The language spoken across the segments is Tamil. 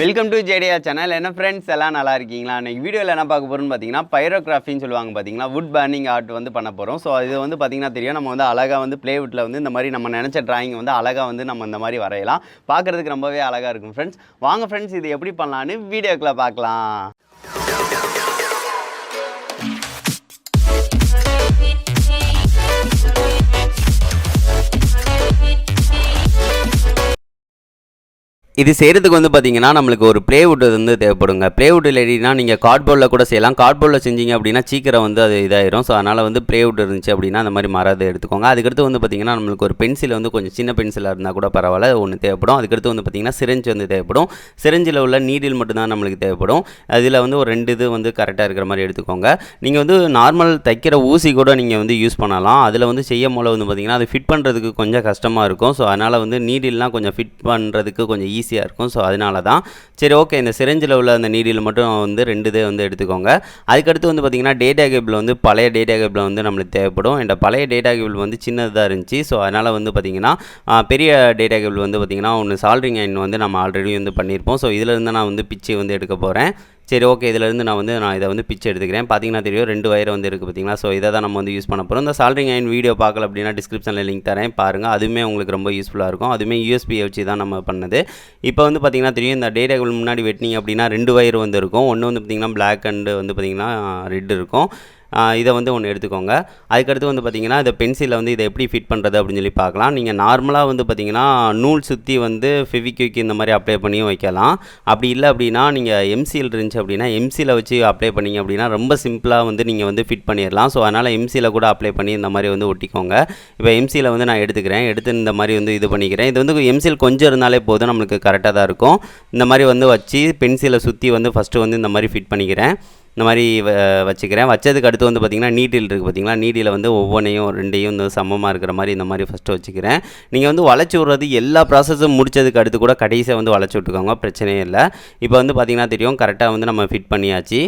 வெல்கம் டு ஜேடியா சேனல். என்ன ஃப்ரெண்ட்ஸ் எல்லாம் நல்லா இருக்கீங்களா? இன்றைக்கி வீடியோவில் என்ன பார்க்க போகிறோம்னு பார்த்தீங்கன்னா பைரோகிராஃபின்னு சொல்லுவாங்க பார்த்தீங்களா, வுட் பர்னிங் ஆர்ட் வந்து பண்ண போகிறோம். ஸோ இது வந்து பார்த்திங்கன்னா தெரியும், நம்ம வந்து அழகாக வந்து ப்ளேவுட்டில் வந்து இந்த மாதிரி நம்ம நினச்ச டிராயிங் வந்து அழகாக வந்து நம்ம இந்த மாதிரி வரையலாம். பார்க்குறதுக்கு ரொம்பவே அழகாக இருக்கும் ஃப்ரெண்ட்ஸ். வாங்க ஃப்ரெண்ட்ஸ், இது எப்படி பண்ணலான்னு வீடியோக்குள்ளே பார்க்கலாம். இது செய்கிறதுக்கு வந்து பார்த்திங்கன்னா நம்மளுக்கு ஒரு ப்ளேவுட் வந்து தேவைப்படுங்க. ப்ளேவுட் இல்லைன்னா நீங்கள் கார்ட்போர்டில் கூட செய்யலாம். கார்ட்போர்டில் செஞ்சீங்க அப்படின்னா சீக்கிரம் வந்து அது இதாயிரும். ஸோ அதனால் வந்து ப்ளேவுட் இருந்துச்சு அப்படின்னா அந்த மாதிரி மரத்தை எடுத்துக்கோங்க. அதுக்கடுத்து வந்து பார்த்திங்கன்னா நம்மளுக்கு ஒரு பென்சில் வந்து கொஞ்சம் சின்ன பென்சிலாக இருந்தால் கூட பரவாயில்ல, ஒன்று தேவைப்படும். அதுக்கடுத்து வந்து பார்த்திங்கன்னா சிரஞ்ச் வந்து தேவைப்படும். சிரஞ்சில் உள்ள நீடில் மட்டும்தான் நம்மளுக்கு தேவைப்படும். அதில் வந்து ஒரு 2 இது வந்து கரெக்டாக இருக்கிற மாதிரி எடுத்துக்கோங்க. நீங்கள் வந்து நார்மல் தைக்கிற ஊசி கூட நீங்கள் வந்து யூஸ் பண்ணலாம். அதில் வந்து செய்யும் போல வந்து பார்த்திங்கன்னா அது ஃபிட் பண்ணுறதுக்கு கொஞ்சம் கஷ்டமாக இருக்கும். ஸோ அதனால் வந்து நீடில்லாம் கொஞ்சம் ஃபிட் பண்ணுறதுக்கு கொஞ்சம் ஈஸியாக இருக்கும். ஸோ அதனால தான் சரி ஓகே, இந்த சிரஞ்சில் உள்ள அந்த நீடில் மட்டும் வந்து 2 இது வந்து எடுத்துக்கோங்க. அதுக்கடுத்து வந்து பார்த்திங்கன்னா டேட்டா கேபிள் வந்து பழைய டேட்டா கேபிள் வந்து நம்மளுக்கு தேவைப்படும். இந்த பழைய டேட்டா கேபிள் வந்து சின்னதாக இருந்துச்சு. ஸோ அதனால் வந்து பார்த்திங்கன்னா பெரிய டேட்டா கேபிள் வந்து பார்த்திங்கன்னா ஒன்று சால்டரிங் அயன் வந்து நம்ம ஆல்ரெடி வந்து பண்ணியிருப்போம். ஸோ இதிலேருந்து நான் வந்து பிச்சு வந்து எடுக்க போகிறேன். சரி ஓகே, இதிலேருந்து நான் இதை வந்து பிச்சு எடுத்துக்கிறேன். பார்த்தீங்கன்னா தெரியும் 2 வயர் வந்து இருக்குது பார்த்தீங்களா. ஸோ இதை தான் நம்ம வந்து யூஸ் பண்ண போகிறோம். இந்த சால்டரிங் அயன் வீடியோ பார்க்கல அப்படின்னா டிஸ்கிரிப்ஷனில் லிங்க் தரேன், பாருங்கள். அதுவுமே உங்களுக்கு ரொம்ப யூஸ்ஃபுல்லாக இருக்கும். அதுவுமே யூஎஸ்பியை வச்சு தான் நம்ம பண்ணது. இப்போ வந்து பார்த்திங்கன்னா தெரியும், இந்த டேட்டா கேபிள் முன்னாடி வெட்டினீங்க அப்படின்னா 2 வயர் வந்து இருக்கும். ஒன்று வந்து பார்த்திங்கன்னா பிளாக் அண்டு வந்து பார்த்திங்கன்னா ரெட் இருக்கும். இதை வந்து ஒன்று எடுத்துக்கோங்க. அதுக்கடுத்து வந்து பார்த்திங்கன்னா இந்த பென்சிலில் வந்து இதை எப்படி ஃபிட் பண்ணுறது அப்படின்னு சொல்லி பார்க்கலாம். நீங்கள் நார்மலாக வந்து பார்த்திங்கன்னா நூல் சுற்றி வந்து ஃபெவிக்விக் இந்த மாதிரி அப்ளை பண்ணியும் வைக்கலாம். அப்படி இல்லை அப்படின்னா நீங்கள் எம்சியில் இருந்துச்சு அப்படின்னா எம்சியில் வச்சு அப்ளை பண்ணிங்க அப்படின்னா ரொம்ப சிம்பிளாக வந்து நீங்கள் வந்து ஃபிட் பண்ணிடலாம். ஸோ அதனால் எம்சியில் கூட அப்ளை பண்ணி இந்த மாதிரி வந்து ஒட்டிக்கோங்க. இப்போ எம்சியில் வந்து நான் எடுத்து இந்த மாதிரி வந்து இது பண்ணிக்கிறேன். இது வந்து எம்சியில் கொஞ்சம் இருந்தாலே போதும், நம்மளுக்கு கரெக்டாக தான் இருக்கும். இந்த மாதிரி வந்து வச்சு பென்சிலை சுற்றி வந்து ஃபஸ்ட்டு வந்து இந்த மாதிரி ஃபிட் பண்ணிக்கிறேன். இந்த மாதிரி வச்சுக்கிறேன். வச்சதுக்கு அடுத்து வந்து பார்த்திங்கன்னா நீடில் இருக்குது பார்த்திங்களா. நீடியில் வந்து ஒவ்வொன்றையும் 2யும் வந்து சமமாக இருக்கிற மாதிரி இந்த மாதிரி ஃபஸ்ட்டு வச்சுக்கிறேன். நீங்கள் வந்து வளைச்சி விட்றது எல்லா ப்ராசஸும் முடிச்சதுக்கு அடுத்து கூட கடைசியாக வந்து வளைச்சி விட்டுக்கோங்க, பிரச்சனையே இல்லை. இப்போ வந்து பார்த்திங்கன்னா தெரியும் கரெக்டாக வந்து நம்ம ஃபிட் பண்ணியாச்சு.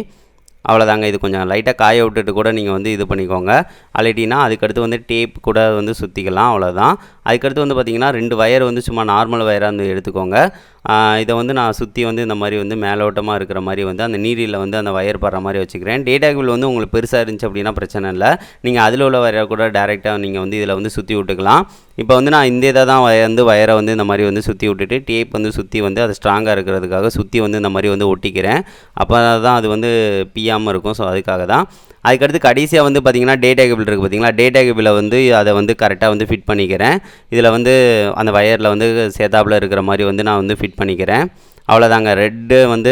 அவ்வளோதாங்க. இது கொஞ்சம் லைட்டாக காய விட்டுட்டு கூட நீங்கள் வந்து இது பண்ணிக்கோங்க. அல்லாட்டினா அதுக்கடுத்து வந்து டேப் கூட வந்து சுற்றிக்கலாம், அவ்வளோதான். அதுக்கடுத்து வந்து பார்த்திங்கன்னா 2 வயர் வந்து சும்மா நார்மல் வயராக வந்து எடுத்துக்கோங்க. இதை வந்து நான் சுற்றி வந்து இந்த மாதிரி வந்து மேலோட்டமாக இருக்கிற மாதிரி வந்து அந்த நீரில் வந்து அந்த வயர் படுற மாதிரி வச்சுக்கிறேன். டேட்டா கேபிள் வந்து உங்களுக்கு பெருசாக இருந்துச்சு அப்படின்னா பிரச்சனை இல்லை, நீங்கள் அதில் உள்ள வயரை கூட டேரெக்டாக நீங்கள் வந்து இதில் வந்து சுற்றி விட்டுக்கலாம். இப்போ வந்து நான் இந்த இதை தான் வயரை வந்து இந்த மாதிரி வந்து சுற்றி விட்டுட்டு டேப் வந்து சுற்றி வந்து அது ஸ்ட்ராங்காக இருக்கிறதுக்காக சுற்றி வந்து இந்த மாதிரி வந்து ஒட்டிக்கிறேன். அப்போ தான் அது வந்து பியாமல் இருக்கும். ஸோ அதுக்காக தான். அதுக்கடுத்து கடைசியாக வந்து பார்த்திங்கன்னா டேட்டா கேபிள் இருக்குது பார்த்திங்களா. டேட்டா கேபிளை வந்து அதை வந்து கரெக்டாக வந்து ஃபிட் பண்ணிக்கிறேன். இதில் வந்து அந்த வயரில் வந்து சேத்தாப்பில் இருக்கிற மாதிரி வந்து நான் வந்து ஃபிட் பண்ணிக்கிறேன். அவ்வளோதாங்க. ரெட்டு வந்து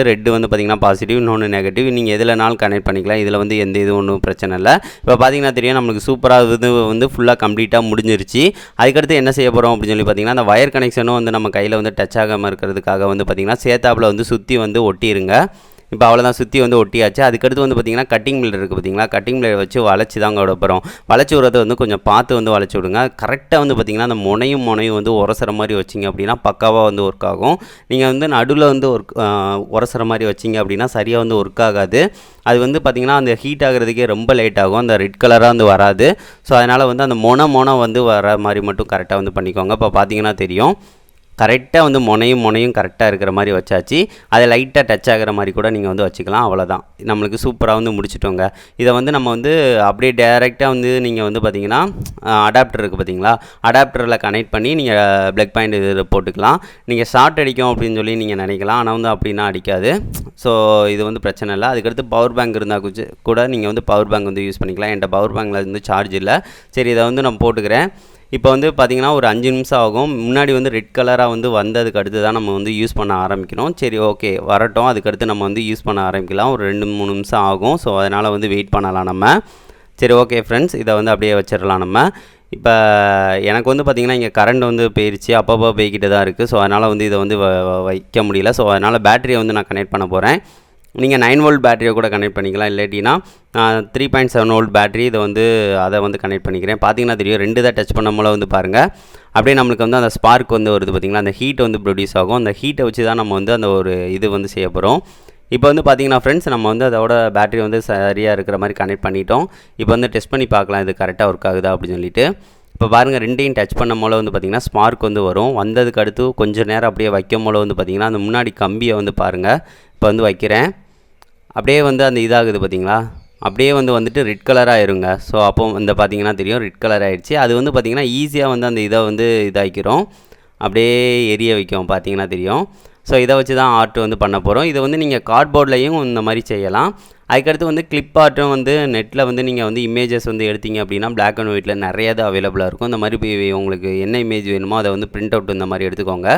பார்த்திங்கன்னா பாசிட்டிவ், இன்னொன்று நெகட்டிவ். நீங்கள் எதுலனாலும் கனெக்ட் பண்ணிக்கலாம். இதில் வந்து எந்த இது ஒன்றும் பிரச்சனை இல்லை. இப்போ பார்த்திங்கன்னா தெரியும் நம்மளுக்கு சூப்பராக இது வந்து ஃபுல்லாக கம்ப்ளீட்டாக முடிஞ்சிருச்சு. அதுக்கடுத்து என்ன செய்ய போகிறோம் அப்படின்னு சொல்லி பார்த்திங்கன்னா அந்த வயர் கனெக்ஷனும் வந்து நம்ம கையில் வந்து டச் ஆகாமல் இருக்கிறதுக்காக வந்து பார்த்திங்கன்னா சேத்தாப்பில் வந்து சுற்றி வந்து ஒட்டிடுங்க. இப்போ அவ்வளோதான், சுற்றி வந்து ஒட்டியாச்சு. அதுக்கடுத்து வந்து பார்த்திங்கன்னா கட்டிங் பிளேட் இருக்குது பார்த்திங்களா. கட்டிங் பிளேட் வச்சு வளைச்சி தாங்க விட போகிறோம். வளைச்சி விடுறது வந்து கொஞ்சம் பார்த்து வந்து வளைச்சி விடுங்க. கரெக்டாக வந்து பார்த்திங்கன்னா அந்த முனையும் வந்து உரசுற மாதிரி வச்சிங்க அப்படின்னா பக்காவாக வந்து ஒர்க் ஆகும். நீங்கள் வந்து நடுவில் வந்து உரசுற மாதிரி வச்சிங்க அப்படின்னா சரியாக வந்து ஒர்க் ஆகாது. அது வந்து பார்த்திங்கன்னா அந்த ஹீட் ஆகிறதுக்கே ரொம்ப லேட் ஆகும். அந்த ரெட் கலராக வந்து வராது. ஸோ அதனால் வந்து அந்த மொனை வந்து வர மாதிரி மட்டும் கரெக்டாக வந்து பண்ணிக்கோங்க. இப்போ பார்த்திங்கன்னா தெரியும் கரெக்டாக வந்து முனையும் கரெக்டாக இருக்கிற மாதிரி வச்சாச்சு. அதை லைட்டாக டச் ஆகிற மாதிரி கூட நீங்கள் வந்து வச்சுக்கலாம். அவ்வளோதான், நம்மளுக்கு சூப்பராக வந்து முடிச்சிட்டோங்க. இதை வந்து நம்ம வந்து அப்படியே டேரெக்டாக வந்து நீங்கள் வந்து பார்த்திங்கன்னா அடாப்டர் இருக்குது பார்த்திங்களா, அடாப்டரில் கனெக்ட் பண்ணி நீங்கள் ப்ளக் பாயிண்ட் இது போட்டுக்கலாம். நீங்கள் ஷார்ட் அடிக்கும் அப்படின்னு சொல்லி நீங்கள் நினைக்கலாம், ஆனால் வந்து அப்படின்னா அடிக்காது. ஸோ இது வந்து பிரச்சனை இல்லை. அதுக்கடுத்து பவர் பேங்க் இருந்தால் கூட நீங்கள் வந்து பவர் பேங்க் வந்து யூஸ் பண்ணிக்கலாம். என்கிட்ட பவர் பேங்கில் வந்து சார்ஜ் இல்லை. சரி, இதை வந்து நான் போட்டுக்கிறேன். இப்போ வந்து பார்த்திங்கன்னா ஒரு 5 நிமிஷம் ஆகும். முன்னாடி வந்து ரெட் கலராக வந்து வந்ததுக்கு அடுத்து தான் நம்ம வந்து யூஸ் பண்ண ஆரம்பிக்கணும். சரி ஓகே, வரட்டும். அதுக்கடுத்து நம்ம வந்து யூஸ் பண்ண ஆரம்பிக்கலாம். ஒரு 2-3 நிமிஷம் ஆகும். ஸோ அதனால் வந்து வெயிட் பண்ணலாம் நம்ம. சரி ஓகே ஃப்ரெண்ட்ஸ், இதை வந்து அப்படியே வச்சிடலாம் நம்ம. இப்போ எனக்கு வந்து பார்த்திங்கன்னா இங்கே கரண்ட் வந்து போயிடுச்சு, அப்பப்போ போய்கிட்டு தான் இருக்குது. ஸோ அதனால் வந்து இதை வந்து வைக்க முடியல. ஸோ அதனால் பேட்டரியை வந்து நான் கனெக்ட் பண்ண போகிறேன். நீங்கள் 9 வோல்ட் பேட்டரியை கூட கனெக்ட் பண்ணிக்கலாம். இல்லாட்டினா 3.7 வோல்ட் பேட்டரி இதை வந்து அதை வந்து கனெக்ட் பண்ணிக்கிறேன். பார்த்தீங்கன்னா தெரியும் 2 தான் டச் பண்ணும் போல வந்து பாருங்கள். அப்படியே நம்மளுக்கு வந்து அந்த ஸ்பார்க் வந்து வருது பார்த்திங்களா. அந்த ஹீட் வந்து ப்ரொடியூஸ் ஆகும். அந்த ஹீட்டை வச்சு தான் நம்ம வந்து அந்த ஒரு இது வந்து செய்ய போகிறோம். இப்போ வந்து பார்த்திங்கன்னா ஃப்ரெண்ட்ஸ், நம்ம வந்து அதோட பேட்டரி வந்து சரியாக இருக்கிற மாதிரி கனெக்ட் பண்ணிட்டோம். இப்போ வந்து டெஸ்ட் பண்ணி பார்க்கலாம் இது கரெக்டாக ஒர்க் ஆகுதா அப்படின்னு சொல்லிட்டு. இப்போ பாருங்கள், ரெண்டையும் டச் பண்ண போல் வந்து பார்த்திங்கன்னா ஸ்மார்க் வந்து வரும். வந்ததுக்கு அடுத்து கொஞ்சம் நேரம் அப்படியே வைக்கும் போல் வந்து பார்த்திங்கன்னா அந்த முன்னாடி கம்பியை வந்து பாருங்கள். இப்போ வந்து வைக்கிறேன், அப்படியே வந்து அந்த இதாகுது பார்த்திங்களா, அப்படியே வந்துட்டு ரெட் கலராக இருங்க. ஸோ அப்போ வந்து பார்த்திங்கன்னா தெரியும் ரெட் கலர் ஆகிடுச்சு. அது வந்து பார்த்திங்கன்னா ஈஸியாக வந்து அந்த இதை வந்து இதாக்கிறோம், அப்படியே எரிய வைக்கும், பார்த்திங்கன்னா தெரியும். ஸோ இதை வச்சு தான் ஆர்ட் வந்து பண்ண போகிறோம். இதை வந்து நீங்கள் கார்ட்போர்ட்லேயும் இந்த மாதிரி செய்யலாம். அதுக்கடுத்து வந்து கிளிப் ஆர்ட்டும் வந்து நெட்டில் வந்து நீங்கள் வந்து இமேஜஸ் வந்து எடுத்தீங்க அப்படின்னா பிளாக் அண்ட் ஒயிட்டில் நிறைய இது அவைலபிளாக இருக்கும். இந்த மாதிரி உங்களுக்கு என்ன இமேஜ் வேணுமோ அதை வந்து பிரிண்ட் அவுட் இந்த மாதிரி எடுத்துக்கோங்க.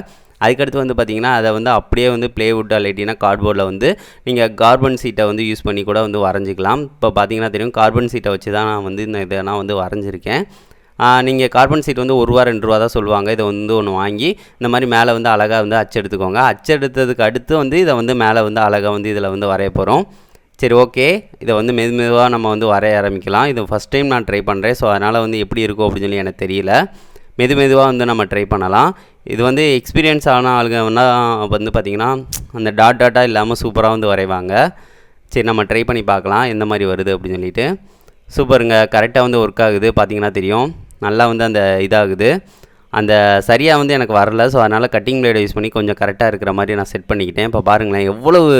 அதுக்கடுத்து வந்து பார்த்திங்கன்னா அதை வந்து அப்படியே வந்து ப்ளேவுட் இல்லாட்டினா கார்ட்போர்டில் வந்து நீங்கள் கார்பன் சீட்டை வந்து யூஸ் பண்ணி கூட வந்து வரைஞ்சிக்கலாம். இப்போ பார்த்திங்கன்னா தெரியும் கார்பன் சீட்டை வச்சு தான் நான் வந்து இந்த இதை நான் வந்து வரைஞ்சிருக்கேன். நீங்கள் கார்பன் சீட் வந்து ரூ. 1 2 தான் சொல்லுவாங்க. இதை வந்து ஒன்று வாங்கி இந்த மாதிரி மேலே வந்து அழகாக வந்து அச்செடுத்துக்கோங்க. அச்செடுத்ததுக்கு அடுத்து வந்து இதை வந்து மேலே வந்து அழகாக வந்து இதில் வந்து வரைய போகிறோம். சரி, ஓகே. இதை வந்து மெதுவாக நம்ம வந்து வரைய ஆரம்பிக்கலாம். இது ஃபஸ்ட் டைம் நான் ட்ரை பண்ணுறேன். ஸோ அதனால் வந்து எப்படி இருக்கும் அப்படின்னு சொல்லி எனக்கு தெரியல. மெதுவாக வந்து நம்ம ட்ரை பண்ணலாம். இது வந்து எக்ஸ்பீரியன்ஸ் ஆன ஆளுங்கன்னா வந்து பார்த்திங்கன்னா அந்த டாட்டாக இல்லாமல் சூப்பராக வந்து வரைவாங்க. சரி, நம்ம ட்ரை பண்ணி பார்க்கலாம் எந்த மாதிரி வருது அப்படின்னு சொல்லிட்டு. சூப்பருங்க, கரெக்டாக வந்து ஒர்க் ஆகுது, பார்த்திங்கன்னா தெரியும். நல்லா வந்து அந்த இதாகுது. அந்த சரியாக வந்து எனக்கு வரல. ஸோ அதனால் கட்டிங் பிளேடை யூஸ் பண்ணி கொஞ்சம் கரெக்டாக இருக்கிற மாதிரி நான் செட் பண்ணிக்கிட்டேன். இப்போ பாருங்களேன் எவ்வளவு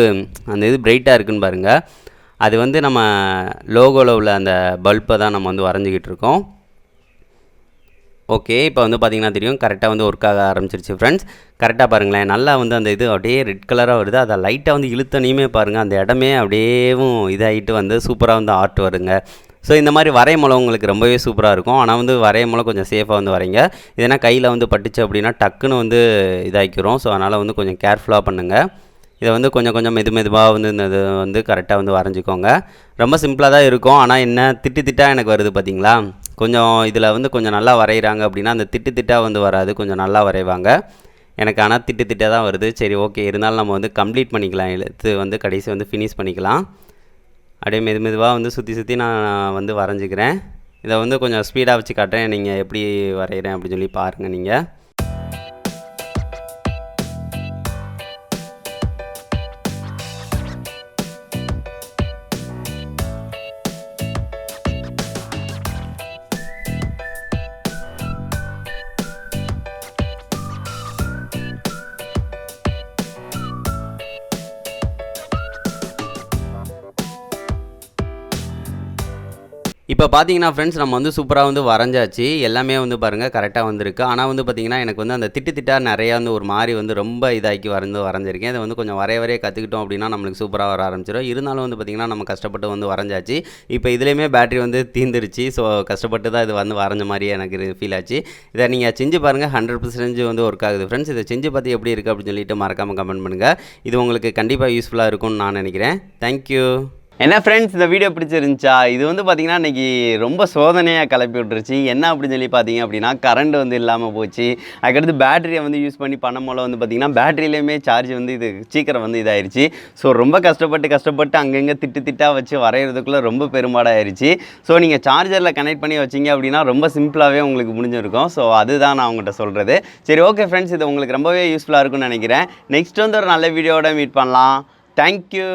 அந்த இது பிரைட்டாக இருக்குதுன்னு பாருங்கள். அது வந்து நம்ம லோகோவில் உள்ள அந்த பல்பை தான் நம்ம வந்து வரைஞ்சிக்கிட்டு இருக்கோம். ஓகே, இப்போ வந்து பார்த்திங்கன்னா தெரியும் கரெக்டாக வந்து ஒர்க் ஆக ஆரம்பிச்சிருச்சு ஃப்ரெண்ட்ஸ். கரெக்டாக பாருங்களேன், நல்லா வந்து அந்த இது அப்படியே ரெட் கலராக வருது. அதை லைட்டாக வந்து இழுத்தனையுமே பாருங்கள், அந்த இடமே அப்படியேவும் இதாகிட்டு வந்து சூப்பராக வந்து ஆர்ட் வருங்க. ஸோ இந்த மாதிரி வரையும் போல உங்களுக்கு ரொம்பவே சூப்பராக இருக்கும். ஆனால் வந்து வரையும் போல கொஞ்சம் சேஃபாக வந்து வரைங்க. இதனால் கையில் வந்து பட்டுச்சு அப்படின்னா டக்குன்னு வந்து இதாகிக்கிறோம். ஸோ அதனால் வந்து கொஞ்சம் கேர்ஃபுல்லாக பண்ணுங்கள். இதை வந்து கொஞ்சம் மெதுவாக வந்து இந்த இது வந்து கரெக்டாக வந்து வரைஞ்சிக்கோங்க. ரொம்ப சிம்பிளாக தான் இருக்கும். ஆனால் என்ன திட்டாக எனக்கு வருது பார்த்தீங்களா. கொஞ்சம் இதில் வந்து கொஞ்சம் நல்லா வரைகிறாங்க அப்படின்னா அந்த திட்டாக வந்து வராது, கொஞ்சம் நல்லா வரைவாங்க. எனக்கு ஆனால் திட்டாக தான் வருது. சரி, ஓகே, இருந்தாலும் நம்ம வந்து கம்ப்ளீட் பண்ணிக்கலாம். எடுத்து வந்து கடைசி வந்து ஃபினிஷ் பண்ணிக்கலாம். அப்படியே மெதுவாக வந்து சுற்றி நான் வந்து வரைஞ்சிக்கிறேன். இதை வந்து கொஞ்சம் ஸ்பீடாக வச்சு காட்டுறேன், நீங்கள் எப்படி வரைகிறேன் அப்படின்னு சொல்லி பாருங்கள் நீங்கள். இப்போ பார்த்தீங்கன்னா ஃப்ரெண்ட்ஸ், நம்ம வந்து சூப்பராக வந்து வரைஞ்சாச்சு. எல்லாமே வந்து பாருங்கள் கரெக்டாக வந்திருக்கு. ஆனால் வந்து பார்த்திங்கன்னா எனக்கு வந்து அந்த திட்டாக நிறையா வந்து ஒரு மாதிரி வந்து ரொம்ப இதாக்கி வரைஞ்சிருக்கேன். இதை வந்து கொஞ்சம் வரைய கற்றுக்கிட்டோம் அப்படின்னா நம்மளுக்கு சூப்பராக வர ஆரம்பிச்சிடும். இருந்தாலும் வந்து பார்த்திங்கன்னா நம்ம கஷ்டப்பட்டு வந்து வரைஞ்சாச்சு. இப்போ இதுலேயுமே பேட்டரி வந்து தீர்ந்துருச்சு. ஸோ கஷ்டப்பட்டு தான் இது வந்து வரைஞ்ச மாதிரியே எனக்கு ஃபீல் ஆச்சு. இதை நீங்கள் செஞ்சு பாருங்கள், 100% வந்து ஒர்க் ஆகுது ஃப்ரெண்ட்ஸ். இதை செஞ்சு பார்த்து எப்படி இருக்குது அப்படின்னு சொல்லிட்டு மறக்காமல் கமெண்ட் பண்ணுங்கள். இது உங்களுக்கு கண்டிப்பாக யூஸ்ஃபுல்லாக இருக்கும்னு நான் நினைக்கிறேன். தேங்க்யூ. என்ன ஃப்ரெண்ட்ஸ், இந்த வீடியோ பிடிச்சிருந்துச்சா? இது வந்து பார்த்திங்கன்னா இன்றைக்கி ரொம்ப சோதனையாக கிளப்பி விட்டுருச்சு. என்ன அப்படின்னு சொல்லி பார்த்தீங்க அப்படின்னா கரண்ட் வந்து இல்லாமல் போச்சு. அதுக்கடுத்து பேட்டரியை வந்து யூஸ் பண்ணி பண்ணும் போல வந்து பார்த்திங்கன்னா பேட்டரியிலையுமே சார்ஜ் வந்து இது சீக்கிரம் வந்து இதாகிடுச்சு. ஸோ ரொம்ப கஷ்டப்பட்டு அங்கங்கே திட்டாக வச்சு வரைகிறதுக்குள்ளே ரொம்ப பெரும்பாடாயிருச்சு. ஸோ நீங்கள் சார்ஜரில் கனெக்ட் பண்ணி வச்சிங்க அப்படின்னா ரொம்ப சிம்பிளாகவே உங்களுக்கு முடிஞ்சிருக்கும். ஸோ அதுதான் நான் உங்கள்கிட்ட சொல்கிறது. சரி, ஓகே ஃப்ரெண்ட்ஸ், இது உங்களுக்கு ரொம்பவே யூஸ்ஃபுல்லாக இருக்கும்னு நினைக்கிறேன். நெக்ஸ்ட் வந்து ஒரு நல்ல வீடியோவோட மீட் பண்ணலாம். தேங்க்யூ.